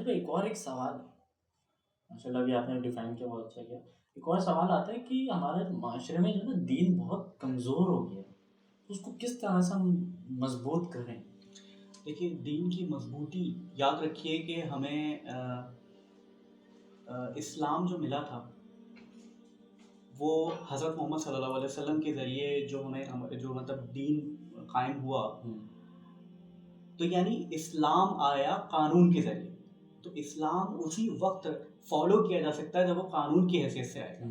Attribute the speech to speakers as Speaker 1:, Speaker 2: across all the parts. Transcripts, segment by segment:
Speaker 1: میرے پہ ایک سوال ہے. ماشاء اللہ ابھی آپ نے ڈیفائن کیا، بہت اچھا کیا. ایک اور سوال آتا ہے کہ ہمارے معاشرے میں جو ہے نا دین بہت کمزور ہو گیا ہے، تو اس کو کس طرح سے ہم مضبوط کریں؟
Speaker 2: دیکھیے، دین کی مضبوطی یاد رکھیے کہ ہمیں اسلام جو ملا تھا وہ حضرت محمد صلی اللہ علیہ وسلم کے ذریعے جو مطلب دین قائم ہوا، تو یعنی اسلام آیا قانون کے ذریعے. تو اسلام اسی وقت فالو کیا جا سکتا ہے جب وہ قانون کی حیثیت سے آئے گا.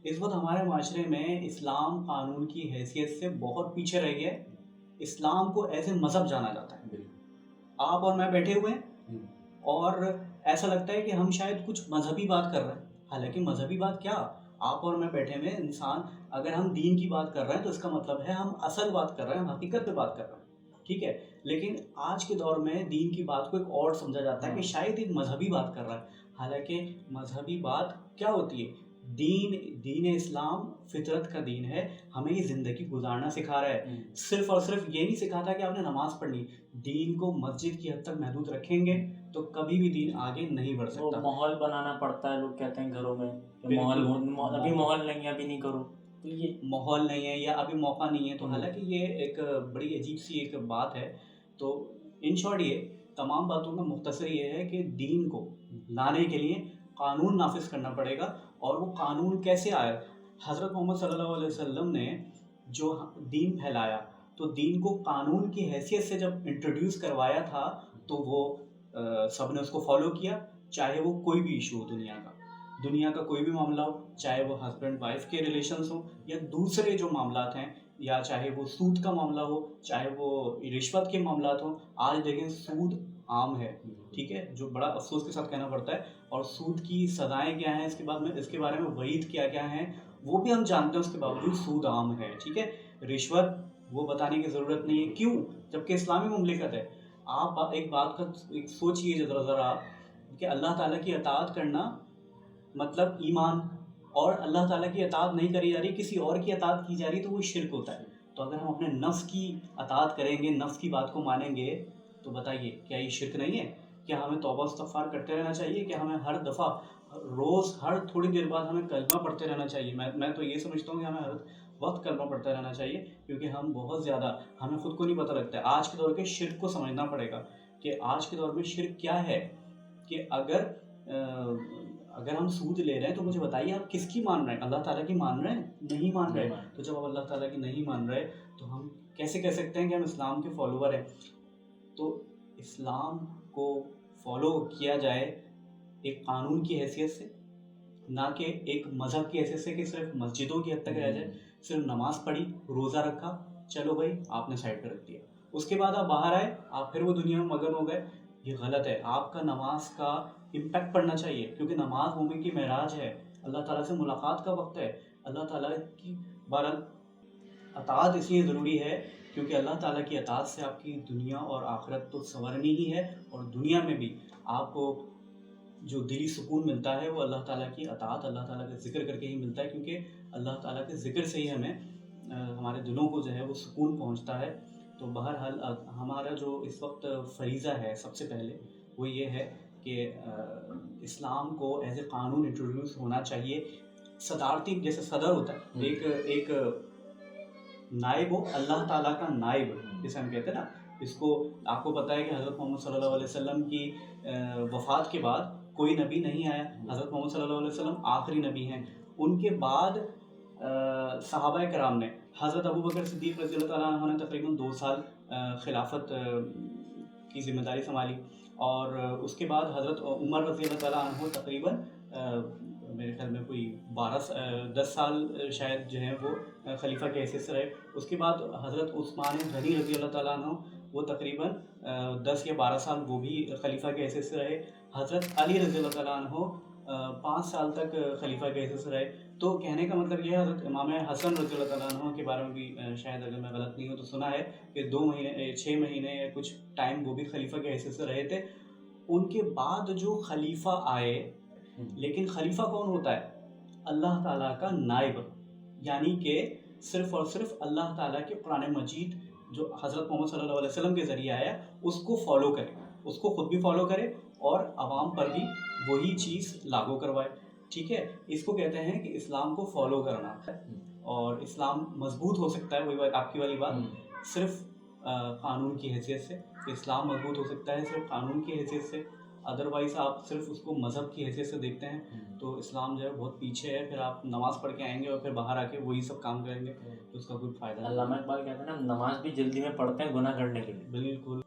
Speaker 2: اس وقت ہمارے معاشرے میں اسلام قانون کی حیثیت سے بہت پیچھے رہ گیا ہے. اسلام کو ایسے مذہب جانا جاتا ہے. آپ اور میں بیٹھے ہوئے ہیں اور ایسا لگتا ہے کہ ہم شاید کچھ مذہبی بات کر رہے ہیں، حالانکہ مذہبی بات کیا، آپ اور میں بیٹھے ہوئے انسان اگر ہم دین کی بات کر رہے ہیں تو اس کا مطلب ہے ہم اصل بات کر رہے ہیں، ہم حقیقت پہ بات کر رہے ہیں. ٹھیک ہے، لیکن آج کے دور میں دین کی بات کو ایک اور سمجھا جاتا ہے کہ شاید ایک مذہبی بات کر رہا ہے، حالانکہ مذہبی بات کیا ہوتی ہے؟ دین اسلام فطرت کا دین ہے، ہمیں یہ زندگی گزارنا سکھا رہا ہے. صرف اور صرف یہ نہیں سکھاتا کہ آپ نے نماز پڑھنی. دین کو مسجد کی حد تک محدود رکھیں گے تو کبھی بھی دین آگے نہیں بڑھ سکتا.
Speaker 1: ماحول بنانا پڑتا ہے، لوگ کہتے ہیں گھروں میں ابھی ماحول نہیں ہے، ابھی نہیں کرو، تو یہ
Speaker 2: ماحول نہیں ہے یا ابھی موقع نہیں ہے. تو حالانکہ یہ ایک بڑی عجیب سی ایک بات ہے. تو ان شارٹ یہ تمام باتوں کا مختصر یہ ہے کہ دین کو لانے کے لیے قانون نافذ کرنا پڑے گا. اور وہ قانون کیسے آیا؟ حضرت محمد صلی اللہ علیہ وسلم نے جو دین پھیلایا تو دین کو قانون کی حیثیت سے جب انٹروڈیوس کروایا تھا تو وہ سب نے اس کو فالو کیا، چاہے وہ کوئی بھی ایشو ہو دنیا کا کوئی بھی معاملہ ہو، چاہے وہ ہسبینڈ وائف کے ریلیشنز ہوں یا دوسرے جو معاملات ہیں، یا چاہے وہ سود کا معاملہ ہو، چاہے وہ رشوت کے معاملات ہوں. آج دیکھیں سود عام ہے، ٹھیک ہے، جو بڑا افسوس کے ساتھ کہنا پڑتا ہے. اور سود کی سزائیں کیا ہیں، اس کے بارے میں وعید کیا ہیں وہ بھی ہم جانتے ہیں، اس کے باوجود سود عام ہے. ٹھیک ہے، رشوت وہ بتانے کی ضرورت نہیں ہے، کیوں؟ جبکہ اسلامی مملکت ہے. آپ ایک بات کا سوچئے ذرا کہ اللہ تعالیٰ کی اطاعت کرنا مطلب ایمان، اور اللہ تعالیٰ کی اطاعت نہیں کری جا رہی، کسی اور کی اطاعت کی جا رہی، تو وہ شرک ہوتا ہے. تو اگر ہم اپنے نفس کی اطاعت کریں گے، نفس کی بات کو مانیں گے، تو بتائیے کیا یہ شرک نہیں ہے؟ کیا ہمیں توبہ استغفار کرتے رہنا چاہیے؟ کہ ہمیں ہر دفعہ روز ہر تھوڑی دیر بعد ہمیں کلمہ پڑھتے رہنا چاہیے؟ میں تو یہ سمجھتا ہوں کہ ہمیں ہر وقت کلمہ پڑھتا رہنا چاہیے، کیونکہ ہم بہت زیادہ ہمیں خود کو نہیں پتہ لگتا ہے. آج کے دور کے شرک کو سمجھنا پڑے گا کہ آج کے دور میں شرک کیا ہے. کہ اگر ہم سود لے رہے ہیں تو مجھے بتائیے آپ کس کی مان رہے ہیں؟ اللہ تعالیٰ کی مان رہے ہیں؟ نہیں مان رہے. تو جب آپ اللہ تعالیٰ کی نہیں مان رہے تو ہم کیسے کہہ سکتے ہیں کہ ہم اسلام کے فالوور ہیں؟ تو اسلام کو فالو کیا جائے ایک قانون کی حیثیت سے، نہ کہ ایک مذہب کی حیثیت سے کہ صرف مسجدوں کی حد تک رہ جائے. صرف نماز پڑھی، روزہ رکھا، چلو بھائی آپ نے سائڈ پہ رکھ دیا، اس کے بعد آپ باہر آئے، آپ پھر وہ دنیا میں مگن ہو گئے. یہ غلط ہے. آپ کا نماز کا امپیکٹ پڑنا چاہیے، کیونکہ نماز مومن کی معراج ہے، اللہ تعالیٰ سے ملاقات کا وقت ہے. اللہ تعالیٰ کی بہرحال اطاعت اس لیے ضروری ہے کیونکہ اللہ تعالیٰ کی اطاعت سے آپ کی دنیا اور آخرت تو سنورنی ہی ہے، اور دنیا میں بھی آپ کو جو دلی سکون ملتا ہے وہ اللہ تعالیٰ کی اطاعت، اللہ تعالیٰ کا ذکر کر کے ہی ملتا ہے. کیونکہ اللہ تعالیٰ کے ذکر سے ہی ہمیں ہمارے دلوں کو جو ہے وہ سکون پہنچتا ہے. تو بہرحال ہمارا جو اس وقت فریضہ ہے سب سے پہلے وہ یہ ہے کہ اسلام کو ایز اے قانون انٹروڈیوس ہونا چاہیے. صدارتی جیسے صدر ہوتا ہے، ایک نائب ہو، اللہ تعالیٰ کا نائب جسے ہم کہتے ہیں نا. اس کو آپ کو پتہ ہے کہ حضرت محمد صلی اللہ علیہ وسلم کی وفات کے بعد کوئی نبی نہیں آیا. حضرت محمد صلی اللہ علیہ وسلم آخری نبی ہیں. ان کے بعد صحابہ کرام نے، حضرت ابوبکر صدیق رضی اللہ تعالیٰ عنہ نے تقریباً 2 سال خلافت کی ذمہ داری سنبھالی، اور اس کے بعد حضرت عمر رضی اللہ تعالیٰ عنہ تقریباً میرے خیال میں کوئی 10 سال شاید جو ہیں وہ خلیفہ کی حیثیت سے رہے. اس کے بعد حضرت عثمان غنی رضی اللہ تعالیٰ عنہ وہ تقریباً 10 یا 12 سال وہ بھی خلیفہ کی حیثیت سے رہے. حضرت علی رضی اللہ تعالیٰ عنہ 5 سال تک خلیفہ کی حیثیت سے رہے. تو کہنے کا مطلب یہ ہے، حضرت امام حسن رضی اللہ تعالیٰ عنہ کے بارے میں بھی شاید اگر میں غلط نہیں ہوں تو سنا ہے کہ 2 مہینے 6 مہینے یا کچھ ٹائم وہ بھی خلیفہ کی حیثیت سے رہے تھے. ان کے بعد جو خلیفہ آئے، لیکن خلیفہ کون ہوتا ہے؟ اللہ تعالیٰ کا نائب، یعنی کہ صرف اور صرف اللہ تعالیٰ کے قرآن مجید جو حضرت محمد صلی اللہ علیہ وسلم کے ذریعے آیا اس کو فالو کرے، اس کو خود بھی فالو کرے اور عوام پر بھی وہی چیز لاگو کروائے. ٹھیک ہے, اس کو کہتے ہیں کہ اسلام کو فالو کرنا. اور اسلام مضبوط ہو سکتا ہے, وہی آپ کی والی بات, صرف قانون کی حیثیت سے. اسلام مضبوط ہو سکتا ہے صرف قانون کی حیثیت سے. ادروائز آپ صرف اس کو مذہب کی حیثیت سے دیکھتے ہیں تو اسلام جو ہے بہت پیچھے ہے. پھر آپ نماز پڑھ کے آئیں گے اور پھر باہر آ کے وہی سب کام کریں گے تو اس کا کوئی فائدہ نہیں.
Speaker 1: علامہ اقبال کہتے ہیں نا, نماز بھی جلدی میں پڑھتے ہیں گناہ کرنے کے لیے.
Speaker 2: بالکل.